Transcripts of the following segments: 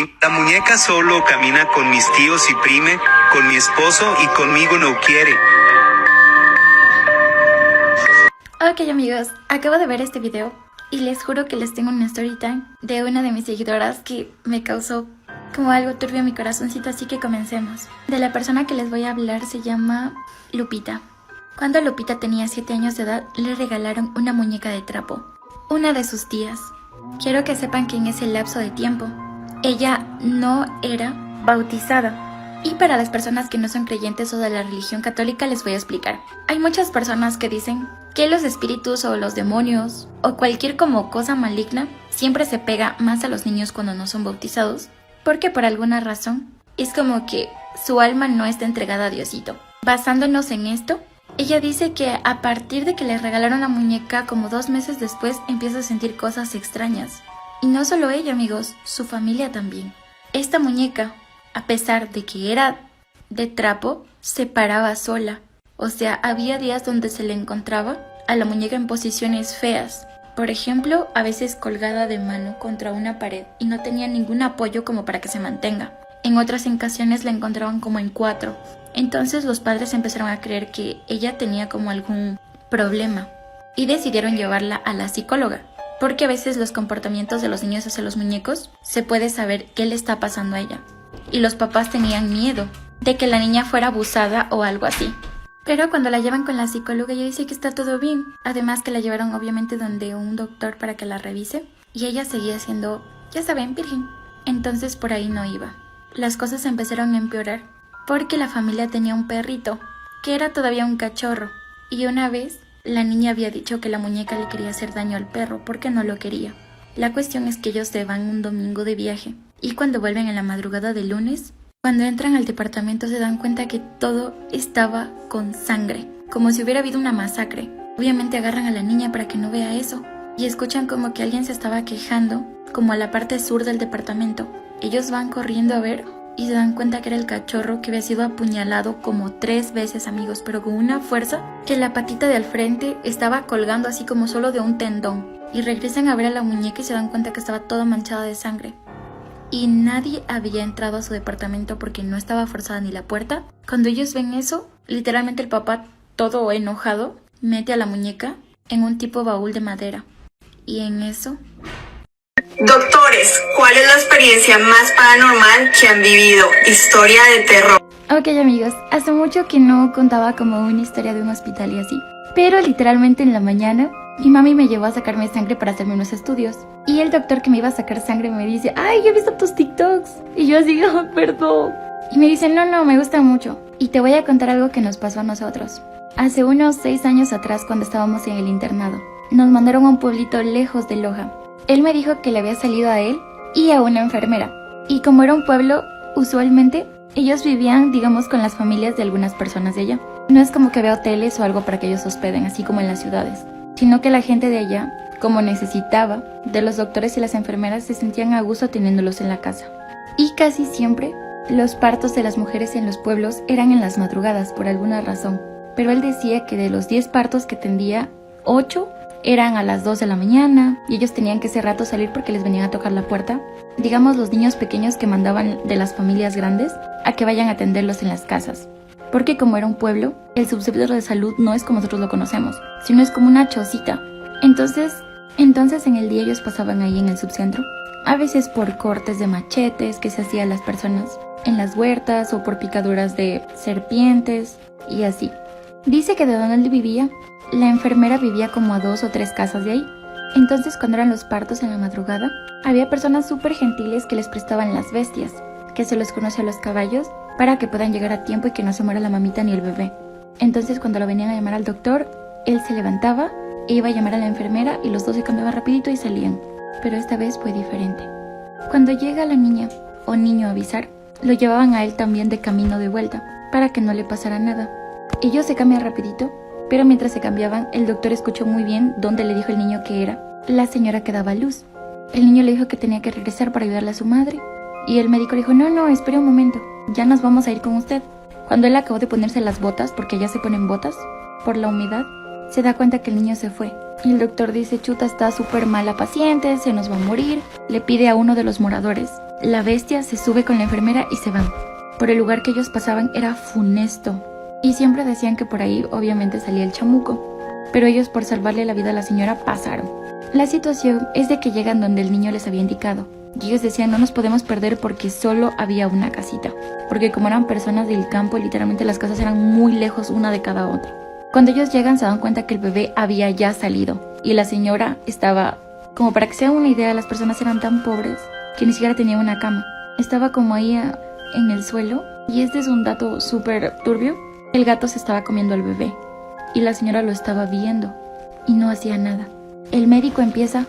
La muñeca solo camina con mis tíos y prime, con mi esposo y conmigo no quiere. Ok amigos, acabo de ver este video y les juro que les tengo una story time de una de mis seguidoras que me causó como algo turbio en mi corazoncito, así que comencemos. De la persona que les voy a hablar se llama Lupita. Cuando Lupita tenía 7 años de edad, le regalaron una muñeca de trapo, una de sus tías. Quiero que sepan que en ese lapso de tiempo, ella no era bautizada. Y para las personas que no son creyentes o de la religión católica les voy a explicar. Hay muchas personas que dicen que los espíritus o los demonios o cualquier como cosa maligna siempre se pega más a los niños cuando no son bautizados, porque por alguna razón es como que su alma no está entregada a Diosito. Basándonos en esto, ella dice que a partir de que le regalaron la muñeca, como 2 meses después empieza a sentir cosas extrañas. Y no solo ella amigos, su familia también. Esta muñeca, a pesar de que era de trapo, se paraba sola. O sea, había días donde se le encontraba a la muñeca en posiciones feas. Por ejemplo, a veces colgada de mano contra una pared y no tenía ningún apoyo como para que se mantenga. En otras ocasiones la encontraban como en 4. Entonces los padres empezaron a creer que ella tenía como algún problema y decidieron llevarla a la psicóloga. Porque a veces los comportamientos de los niños hacia los muñecos se puede saber qué le está pasando a ella. Y los papás tenían miedo de que la niña fuera abusada o algo así. Pero cuando la llevan con la psicóloga ella dice que está todo bien. Además que la llevaron obviamente donde un doctor para que la revise. Y ella seguía siendo, ya saben, virgen. Entonces por ahí no iba. Las cosas empezaron a empeorar porque la familia tenía un perrito que era todavía un cachorro. Y una vez la niña había dicho que la muñeca le quería hacer daño al perro porque no lo quería. La cuestión es que ellos se van un domingo de viaje. Y cuando vuelven en la madrugada del lunes, cuando entran al departamento se dan cuenta que todo estaba con sangre, como si hubiera habido una masacre. Obviamente agarran a la niña para que no vea eso, y escuchan como que alguien se estaba quejando, como a la parte sur del departamento. Ellos van corriendo a ver y se dan cuenta que era el cachorro que había sido apuñalado como 3 veces, amigos, pero con una fuerza que la patita de al frente estaba colgando así como solo de un tendón. Y regresan a ver a la muñeca y se dan cuenta que estaba toda manchada de sangre. Y nadie había entrado a su departamento porque no estaba forzada ni la puerta. Cuando ellos ven eso, literalmente el papá, todo enojado, mete a la muñeca en un tipo baúl de madera. Y en eso... Doctores, ¿cuál es la experiencia más paranormal que han vivido? Historia de terror. Ok amigos, hace mucho que no contaba como una historia de un hospital y así. Pero literalmente en la mañana, mi mami me llevó a sacarme sangre para hacerme unos estudios. Y el doctor que me iba a sacar sangre me dice, ¡ay, yo he visto tus TikToks! Y yo así, ¡oh, perdón! Y me dice, no, me gusta mucho. Y te voy a contar algo que nos pasó a nosotros. Hace unos 6 años atrás, cuando estábamos en el internado, nos mandaron a un pueblito lejos de Loja. Él me dijo que le había salido a él y a una enfermera. Y como era un pueblo, usualmente, ellos vivían, digamos, con las familias de algunas personas de allá. No es como que había hoteles o algo para que ellos hospeden, así como en las ciudades. Sino que la gente de allá, como necesitaba de los doctores y las enfermeras, se sentían a gusto teniéndolos en la casa. Y casi siempre, los partos de las mujeres en los pueblos eran en las madrugadas, por alguna razón. Pero él decía que de los 10 partos que atendía, 8 eran a las 2 de la mañana, y ellos tenían que ese rato salir porque les venían a tocar la puerta. Digamos, los niños pequeños que mandaban de las familias grandes a que vayan a atenderlos en las casas. Porque como era un pueblo, el subsector de salud no es como nosotros lo conocemos, sino es como una chocita. Entonces en el día ellos pasaban ahí en el subcentro, a veces por cortes de machetes que se hacían las personas en las huertas o por picaduras de serpientes y así. Dice que de donde él vivía, la enfermera vivía como a 2 o 3 casas de ahí. Entonces cuando eran los partos en la madrugada, había personas súper gentiles que les prestaban las bestias, que se los conoce a los caballos, para que puedan llegar a tiempo y que no se muera la mamita ni el bebé. Entonces cuando lo venían a llamar al doctor, él se levantaba e iba a llamar a la enfermera y los dos se cambiaban rapidito y salían. Pero esta vez fue diferente. Cuando llega la niña o niño a avisar, lo llevaban a él también de camino de vuelta, para que no le pasara nada. Ellos se cambian rapidito, pero mientras se cambiaban, el doctor escuchó muy bien dónde le dijo el niño que era la señora que daba luz. El niño le dijo que tenía que regresar para ayudarle a su madre. Y el médico le dijo, no, espere un momento, ya nos vamos a ir con usted. Cuando él acabó de ponerse las botas, porque ya se ponen botas, por la humedad, se da cuenta que el niño se fue. Y el doctor dice, chuta, está súper mala paciente, se nos va a morir. Le pide a uno de los moradores La bestia se sube con la enfermera y se van. Por el lugar que ellos pasaban era funesto. Y siempre decían que por ahí obviamente salía el chamuco. Pero ellos, por salvarle la vida a la señora, pasaron. La situación es de que llegan donde el niño les había indicado. Y ellos decían, no nos podemos perder porque solo había una casita. Porque como eran personas del campo, literalmente las casas eran muy lejos una de cada otra. Cuando ellos llegan se dan cuenta que el bebé había ya salido. Y la señora estaba, como para que se hagan una idea, las personas eran tan pobres que ni siquiera tenía una cama. Estaba como ahí en el suelo. Y este es un dato súper turbio. El gato se estaba comiendo al bebé. Y la señora lo estaba viendo. Y no hacía nada. El médico empieza...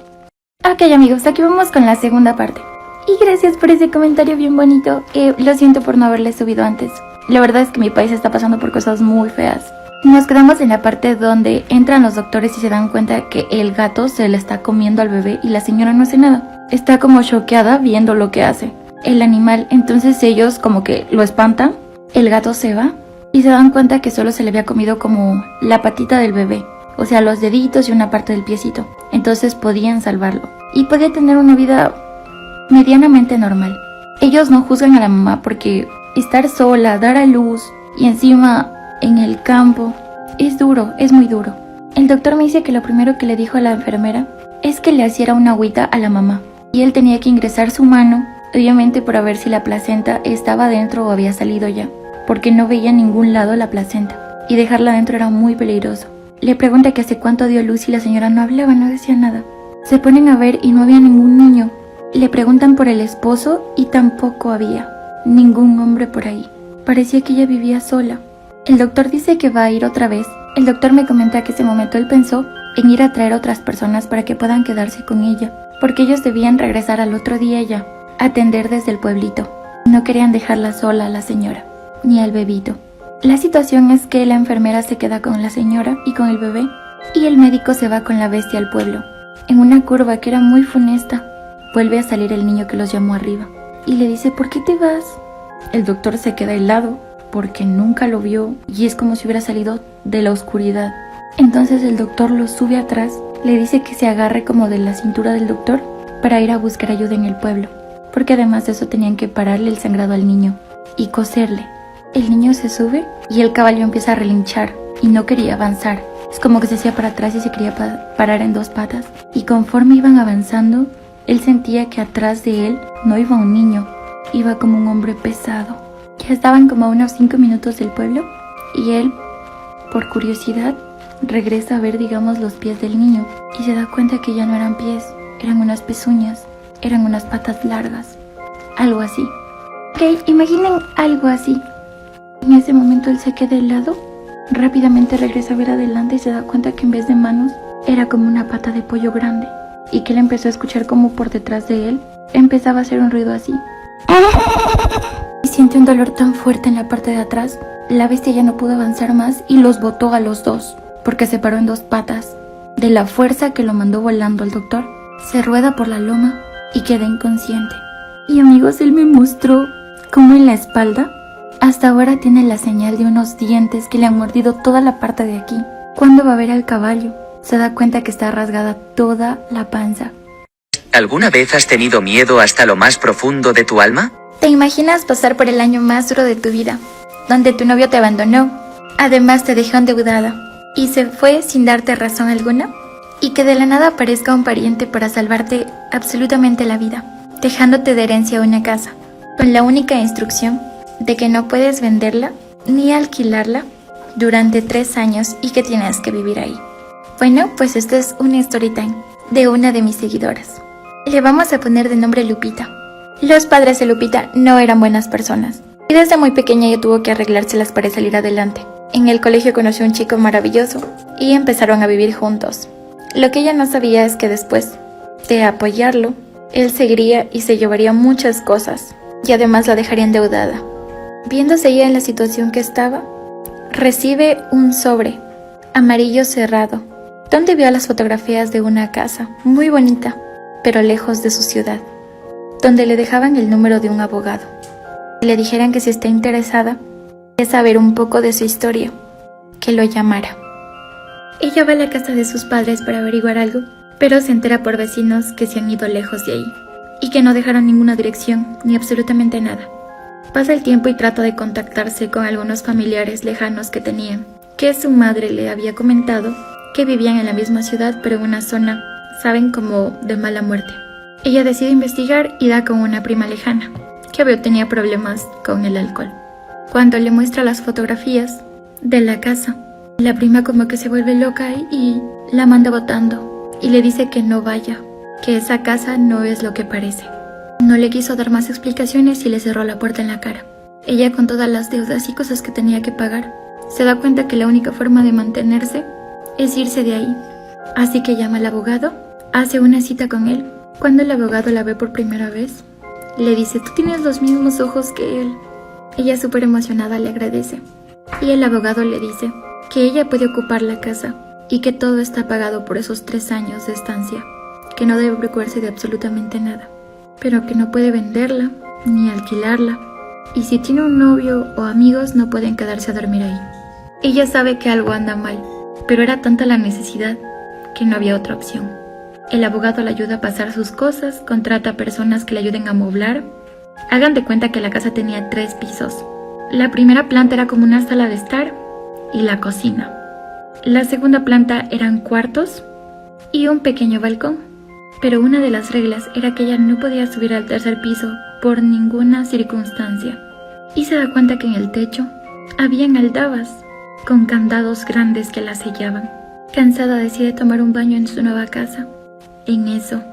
Ok amigos, aquí vamos con la segunda parte. Y gracias por ese comentario bien bonito. Lo siento por no haberle subido antes. La verdad es que mi país está pasando por cosas muy feas. Nos quedamos en la parte donde entran los doctores y se dan cuenta que el gato se le está comiendo al bebé y la señora no hace nada. Está como choqueada viendo lo que hace el animal. Entonces ellos como que lo espantan. El gato se va y se dan cuenta que solo se le había comido como la patita del bebé. O sea, los deditos y una parte del piecito. Entonces podían salvarlo. Y podía tener una vida medianamente normal. Ellos no juzgan a la mamá porque estar sola, dar a luz y encima en el campo es duro, es muy duro. El doctor me dice que lo primero que le dijo a la enfermera es que le hiciera una agüita a la mamá. Y él tenía que ingresar su mano, obviamente para ver si la placenta estaba dentro o había salido ya. Porque no veía en ningún lado la placenta. Y dejarla dentro era muy peligroso. Le pregunta que hace cuánto dio luz y la señora no hablaba, no decía nada. Se ponen a ver y no había ningún niño. Le preguntan por el esposo y tampoco había ningún hombre por ahí. Parecía que ella vivía sola. El doctor dice que va a ir otra vez. El doctor me comenta que ese momento él pensó en ir a traer otras personas para que puedan quedarse con ella. Porque ellos debían regresar al otro día ya, a atender desde el pueblito. No querían dejarla sola a la señora, ni al bebito. La situación es que la enfermera se queda con la señora y con el bebé y el médico se va con la bestia al pueblo. En una curva que era muy funesta, vuelve a salir el niño que los llamó arriba y le dice, ¿por qué te vas? El doctor se queda helado porque nunca lo vio y es como si hubiera salido de la oscuridad. Entonces el doctor lo sube atrás, le dice que se agarre como de la cintura del doctor para ir a buscar ayuda en el pueblo, porque además de eso tenían que pararle el sangrado al niño y coserle. El niño se sube y el caballo empieza a relinchar y no quería avanzar. Es como que se hacía para atrás y se quería parar en dos patas. Y conforme iban avanzando, él sentía que atrás de él no iba un niño, iba como un hombre pesado. Ya estaban como a unos 5 minutos del pueblo y él, por curiosidad, regresa a ver, digamos, los pies del niño y se da cuenta que ya no eran pies, eran unas pezuñas, eran unas patas largas, algo así. Ok, imaginen algo así. En ese momento él se queda helado, rápidamente regresa a ver adelante y se da cuenta que en vez de manos era como una pata de pollo grande y que él empezó a escuchar como por detrás de él empezaba a hacer un ruido así. Y siente un dolor tan fuerte en la parte de atrás, la bestia ya no pudo avanzar más y los botó a los dos porque se paró en dos patas. De la fuerza que lo mandó volando el doctor, se rueda por la loma y queda inconsciente. Y amigos, él me mostró cómo en la espalda hasta ahora tiene la señal de unos dientes que le han mordido toda la parte de aquí. Cuando va a ver al caballo, se da cuenta que está rasgada toda la panza. ¿Alguna vez has tenido miedo hasta lo más profundo de tu alma? ¿Te imaginas pasar por el año más duro de tu vida, donde tu novio te abandonó, además te dejó endeudada y se fue sin darte razón alguna? Y que de la nada aparezca un pariente para salvarte absolutamente la vida, dejándote de herencia una casa, con la única instrucción de que no puedes venderla ni alquilarla durante 3 años y que tienes que vivir ahí. Bueno, pues esto es una story time de una de mis seguidoras. Le vamos a poner de nombre Lupita. Los padres de Lupita no eran buenas personas y desde muy pequeña ella tuvo que arreglárselas para salir adelante. En el colegio conoció a un chico maravilloso y empezaron a vivir juntos. Lo que ella no sabía es que después de apoyarlo, él seguiría y se llevaría muchas cosas y además la dejaría endeudada. Viéndose ella en la situación que estaba, recibe un sobre amarillo cerrado, donde vio las fotografías de una casa muy bonita, pero lejos de su ciudad, donde le dejaban el número de un abogado. Y le dijeran que si está interesada de saber un poco de su historia, que lo llamara. Ella va a la casa de sus padres para averiguar algo, pero se entera por vecinos que se han ido lejos de ahí. y que no dejaron ninguna dirección ni absolutamente nada. Pasa el tiempo y trata de contactarse con algunos familiares lejanos que tenían, que su madre le había comentado que vivían en la misma ciudad pero en una zona, saben, como de mala muerte. Ella decide investigar y da con una prima lejana, que obvio tenía problemas con el alcohol. Cuando le muestra las fotografías de la casa, la prima como que se vuelve loca y la manda botando y le dice que no vaya, que esa casa no es lo que parece. No le quiso dar más explicaciones y le cerró la puerta en la cara. Ella, con todas las deudas y cosas que tenía que pagar, se da cuenta que la única forma de mantenerse es irse de ahí. Así que llama al abogado, hace una cita con él. Cuando el abogado la ve por primera vez, le dice: tú tienes los mismos ojos que él. Ella, súper emocionada, le agradece. Y el abogado le dice que ella puede ocupar la casa y que todo está pagado por esos 3 años de estancia, que no debe preocuparse de absolutamente nada, pero que no puede venderla ni alquilarla, y si tiene un novio o amigos no pueden quedarse a dormir ahí. Ella sabe que algo anda mal, pero era tanta la necesidad que no había otra opción. El abogado le ayuda a pasar sus cosas, contrata a personas que le ayuden a amoblar. Hagan de cuenta que la casa tenía 3 pisos. La primera planta era como una sala de estar y la cocina. La segunda planta eran cuartos y un pequeño balcón. Pero una de las reglas era que ella no podía subir al 3er piso por ninguna circunstancia. Y se da cuenta que en el techo habían aldabas con candados grandes que la sellaban. Cansada, decide tomar un baño en su nueva casa. En eso,